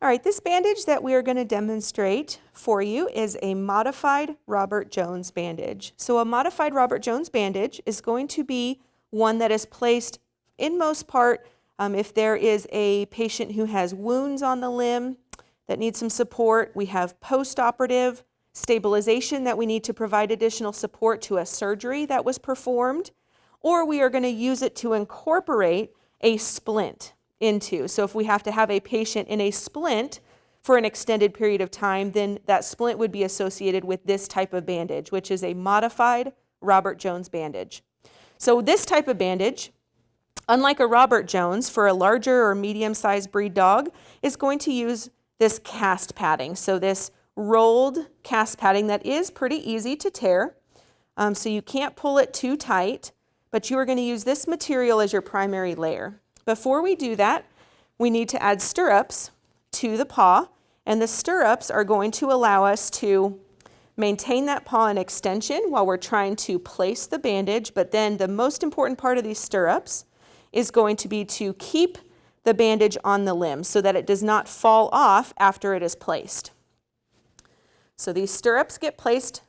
All right, this bandage that we are going to demonstrate for you is a modified Robert Jones bandage. So a modified Robert Jones bandage is going to be one that is placed in most part if there is a patient who has wounds on the limb that needs some support. We have post-operative stabilization that we need to provide additional support to a surgery that was performed, or we are going to use it to incorporate a splint into. So if we have to have a patient in a splint for an extended period of time, then that splint would be associated with this type of bandage, which is a modified Robert Jones bandage. So this type of bandage, unlike a Robert Jones for a larger or medium-sized breed dog, is going to use this cast padding. So this rolled cast padding that is pretty easy to tear. So you can't pull it too tight, but you are going to use this material as your primary layer. Before we do that, we need to add stirrups to the paw, and the stirrups are going to allow us to maintain that paw in extension while we're trying to place the bandage, but then the most important part of these stirrups is going to be to keep the bandage on the limb so that it does not fall off after it is placed. So these stirrups get placed,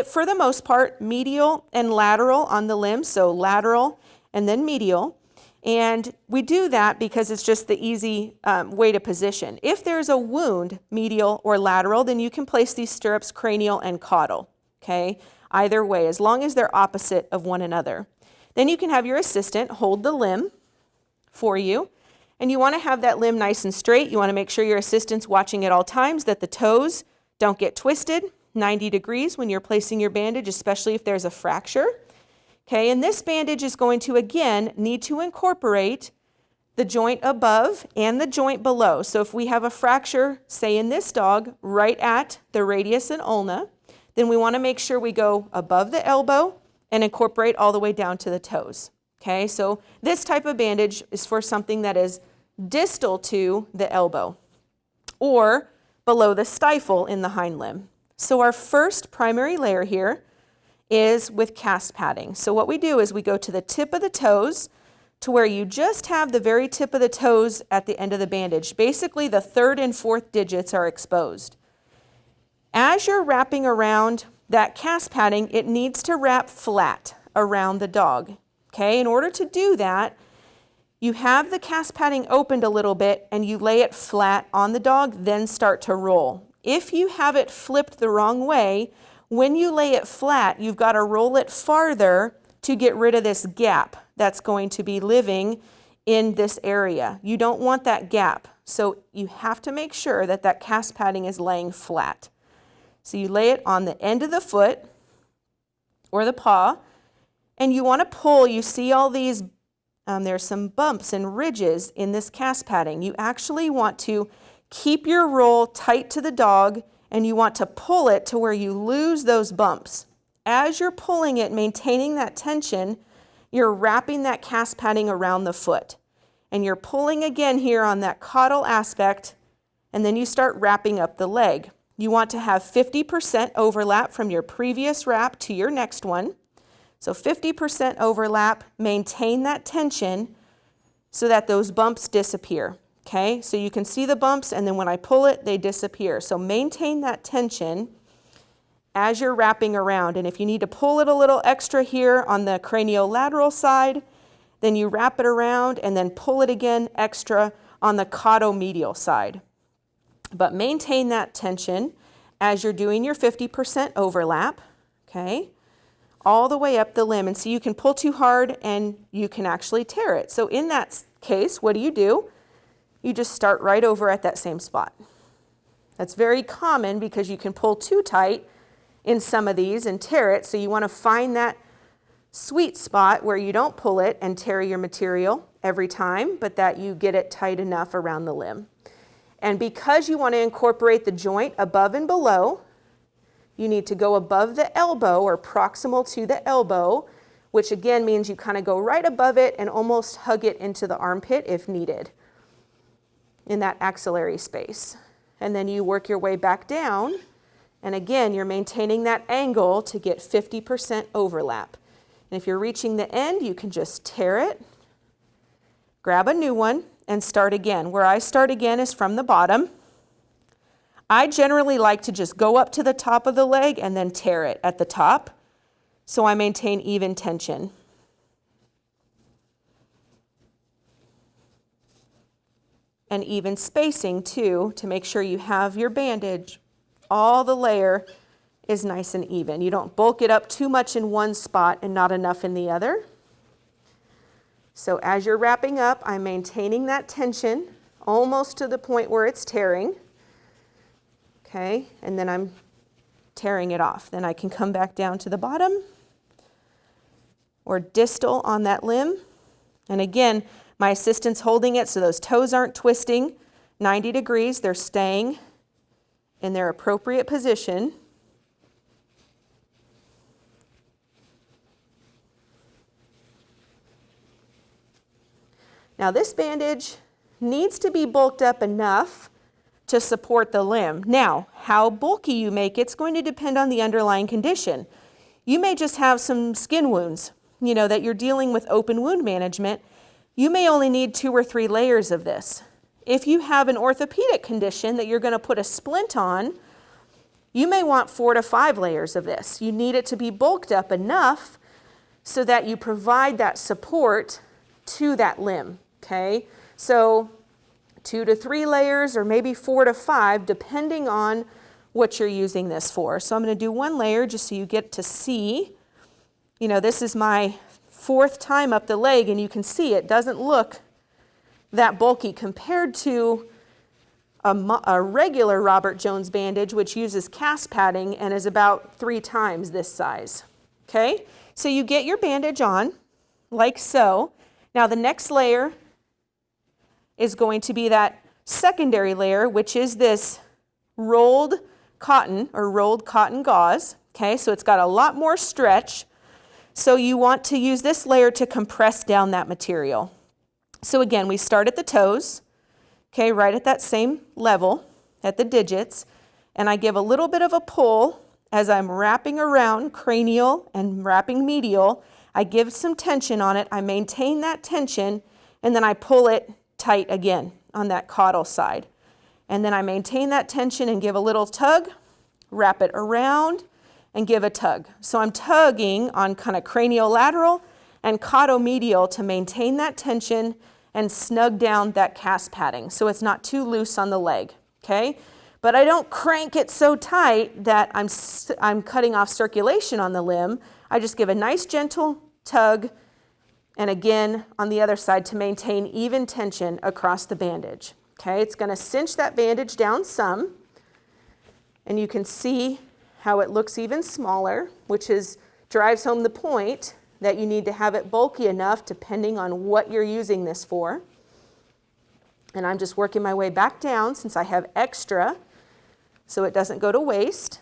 for the most part, medial and lateral on the limb, so lateral and then medial. And we do that because it's just the easy way to position. If there's a wound, medial or lateral, then you can place these stirrups cranial and caudal, okay? Either way, as long as they're opposite of one another. Then you can have your assistant hold the limb for you, and you want to have that limb nice and straight. You want to make sure your assistant's watching at all times that the toes don't get twisted 90 degrees when you're placing your bandage, especially if there's a fracture. Okay, and this bandage is going to, again, need to incorporate the joint above and the joint below. So if we have a fracture, say in this dog, right at the radius and ulna, then we want to make sure we go above the elbow and incorporate all the way down to the toes. Okay, so this type of bandage is for something that is distal to the elbow or below the stifle in the hind limb. So our first primary layer here is with cast padding. So what we do is we go to the tip of the toes to where you just have the very tip of the toes at the end of the bandage. Basically, the third and fourth digits are exposed. As you're wrapping around that cast padding, it needs to wrap flat around the dog. Okay, in order to do that, you have the cast padding opened a little bit and you lay it flat on the dog, then start to roll. If you have it flipped the wrong way, when you lay it flat, you've got to roll it farther to get rid of this gap that's going to be living in this area. You don't want that gap, so you have to make sure that that cast padding is laying flat. So you lay it on the end of the foot or the paw, and you want to pull. You see all these, there's some bumps and ridges in this cast padding. You actually want to keep your roll tight to the dog, and you want to pull it to where you lose those bumps. As you're pulling it, maintaining that tension, you're wrapping that cast padding around the foot. And you're pulling again here on that caudal aspect, and then you start wrapping up the leg. You want to have 50% overlap from your previous wrap to your next one. So 50% overlap, maintain that tension so that those bumps disappear. Okay, so you can see the bumps, and then when I pull it, they disappear. So maintain that tension as you're wrapping around. And if you need to pull it a little extra here on the craniolateral side, then you wrap it around and then pull it again extra on the caudomedial side. But maintain that tension as you're doing your 50% overlap, okay, all the way up the limb. And so you can pull too hard and you can actually tear it. So in that case, what do? You just start right over at that same spot. That's very common because you can pull too tight in some of these and tear it. So you want to find that sweet spot where you don't pull it and tear your material every time, but that you get it tight enough around the limb. And because you want to incorporate the joint above and below, you need to go above the elbow or proximal to the elbow, which again means you kind of go right above it and almost hug it into the armpit if needed, in that axillary space. And then you work your way back down, and again, you're maintaining that angle to get 50% overlap. And if you're reaching the end, you can just tear it, grab a new one, and start again. Where I start again is from the bottom, I generally like to just go up to the top of the leg and then tear it at the top, so I maintain even tension. And even spacing too, to make sure you have your bandage, all the layer is nice and even. You don't bulk it up too much in one spot and not enough in the other. So as you're wrapping up, I'm maintaining that tension almost to the point where it's tearing. Okay, and then I'm tearing it off. Then I can come back down to the bottom or distal on that limb. And again, my assistant's holding it so those toes aren't twisting 90 degrees. They're staying in their appropriate position. Now this bandage needs to be bulked up enough to support the limb. Now, how bulky you make it's going to depend on the underlying condition. You may just have some skin wounds, that you're dealing with open wound management. You may only need 2 or 3 layers of this. If you have an orthopedic condition that you're going to put a splint on, you may want 4 to 5 layers of this. You need it to be bulked up enough so that you provide that support to that limb, okay? So 2 to 3 layers or maybe 4 to 5, depending on what you're using this for. So I'm going to do 1 layer just so you get to see. This is my 4th time up the leg, and you can see it doesn't look that bulky compared to a regular Robert Jones bandage, which uses cast padding and is about 3 times this size. Okay, so you get your bandage on like so. Now the next layer is going to be that secondary layer, which is this rolled cotton or rolled cotton gauze. Okay, so it's got a lot more stretch. So you want to use this layer to compress down that material. So again, we start at the toes, okay, right at that same level, at the digits, and I give a little bit of a pull as I'm wrapping around cranial and wrapping medial. I give some tension on it, I maintain that tension, and then I pull it tight again on that caudal side. And then I maintain that tension and give a little tug, wrap it around, and give a tug. So I'm tugging on kind of craniolateral and caudomedial to maintain that tension and snug down that cast padding so it's not too loose on the leg, okay? But I don't crank it so tight that I'm cutting off circulation on the limb. I just give a nice gentle tug, and again on the other side to maintain even tension across the bandage, okay? It's going to cinch that bandage down some, and you can see how it looks even smaller, which drives home the point that you need to have it bulky enough depending on what you're using this for. And I'm just working my way back down since I have extra so it doesn't go to waste.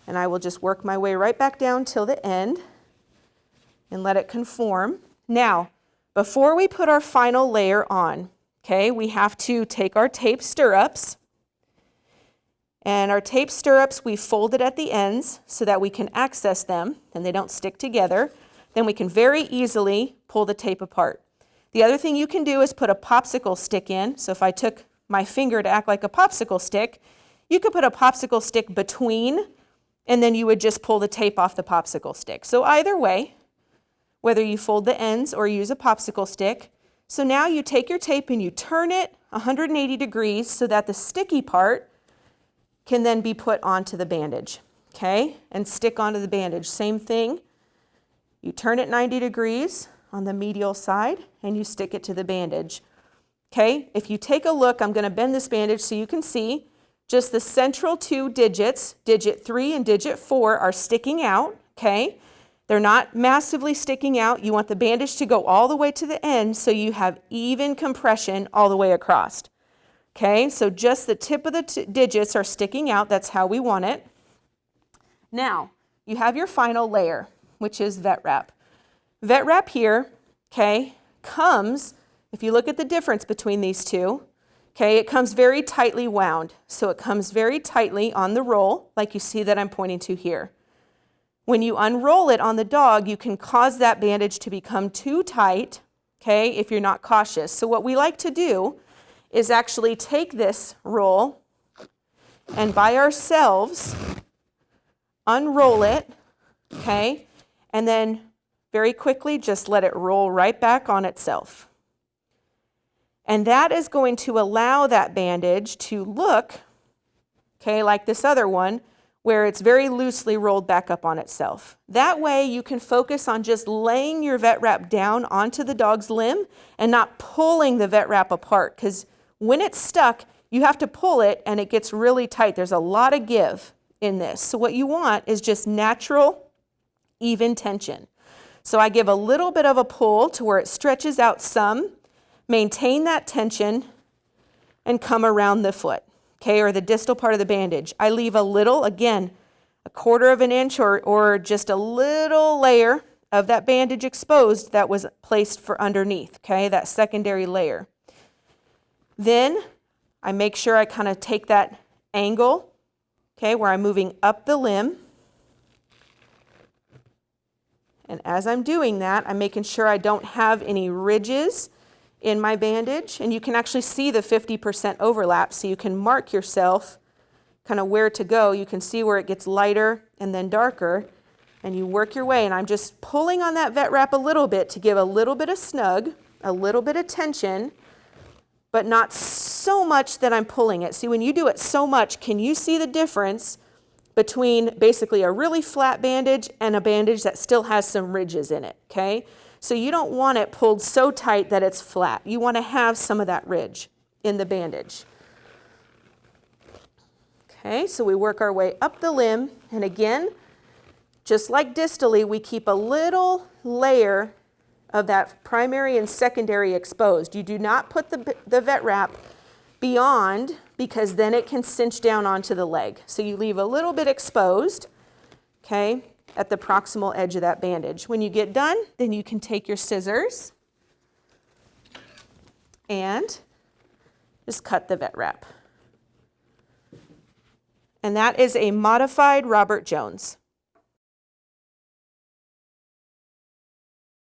And I will just work my way right back down till the end and let it conform. Now, before we put our final layer on, okay, we have to take our tape stirrups. And our tape stirrups, we fold it at the ends so that we can access them and they don't stick together. Then we can very easily pull the tape apart. The other thing you can do is put a popsicle stick in. So if I took my finger to act like a popsicle stick, you could put a popsicle stick between, and then you would just pull the tape off the popsicle stick. So either way, whether you fold the ends or use a popsicle stick. So now you take your tape and you turn it 180 degrees so that the sticky part can then be put onto the bandage, okay? And stick onto the bandage. Same thing. You turn it 90 degrees on the medial side and you stick it to the bandage. Okay, if you take a look, I'm going to bend this bandage so you can see just the central 2 digits, digit 3 and digit 4, are sticking out, okay? They're not massively sticking out. You want the bandage to go all the way to the end so you have even compression all the way across. Okay, so just the tip of the digits are sticking out. That's how we want it. Now, you have your final layer, which is vet wrap. Vet wrap here, okay, comes, if you look at the difference between these two, okay, it comes very tightly wound. So it comes very tightly on the roll, like you see that I'm pointing to here. When you unroll it on the dog, you can cause that bandage to become too tight, okay, if you're not cautious. So what we like to do is actually take this roll and by ourselves unroll it, okay, and then very quickly just let it roll right back on itself. And that is going to allow that bandage to look, okay, like this other one, where it's very loosely rolled back up on itself. That way you can focus on just laying your vet wrap down onto the dog's limb and not pulling the vet wrap apart, because when it's stuck, you have to pull it and it gets really tight. There's a lot of give in this. So what you want is just natural, even tension. So I give a little bit of a pull to where it stretches out some, maintain that tension, and come around the foot, okay, or the distal part of the bandage. I leave a little, again, a 1/4 of an inch or just a little layer of that bandage exposed that was placed for underneath, okay, that secondary layer. Then I make sure I kind of take that angle, okay, where I'm moving up the limb. And as I'm doing that, I'm making sure I don't have any ridges in my bandage, and you can actually see the 50% overlap, so you can mark yourself kind of where to go. You can see where it gets lighter and then darker, and you work your way, and I'm just pulling on that vet wrap a little bit to give a little bit of snug, a little bit of tension, but not so much that I'm pulling it. See, when you do it so much, can you see the difference between basically a really flat bandage and a bandage that still has some ridges in it, okay? So you don't want it pulled so tight that it's flat. You want to have some of that ridge in the bandage. Okay, so we work our way up the limb, and again, just like distally, we keep a little layer of that primary and secondary exposed. You do not put the vet wrap beyond, because then it can cinch down onto the leg. So you leave a little bit exposed, okay, at the proximal edge of that bandage. When you get done, then you can take your scissors and just cut the vet wrap. And that is a modified Robert Jones.